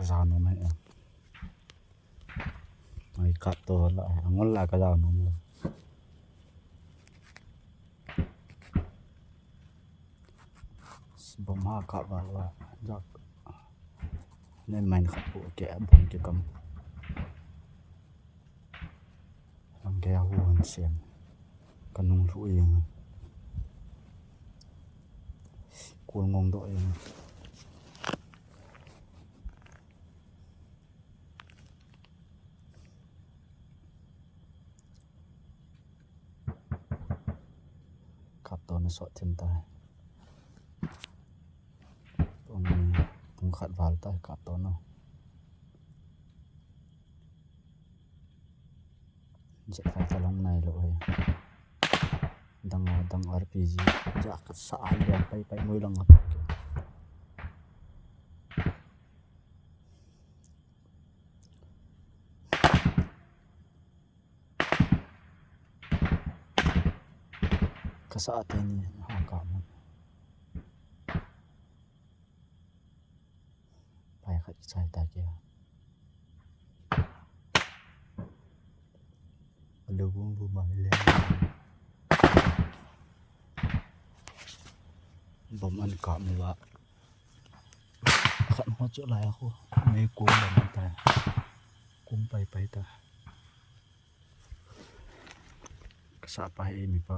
sa no mai ai kat to la angol la ka no bom ha ka ba la jak nên mình khắc phục kẻ bom cái cầm làm cái huân xem cần nung thú yên cuồng ngông đội cặp to nó sọt thêm tayตรงนี้ผมขัดวาลใต้กับตัวเนาะจะไฟตะลงในเลยดัง RPG จะกัดสายเดียวไปมือลังครับกระสาทีนี้หากามันไปขัดใจตาเกียลูกบุ้มมาเลยบ่มันกะมีว่าขันหัวจุหลายคู่ไม่กุ้มบ่มันตายกุ้มไปตากระสาไปมีไป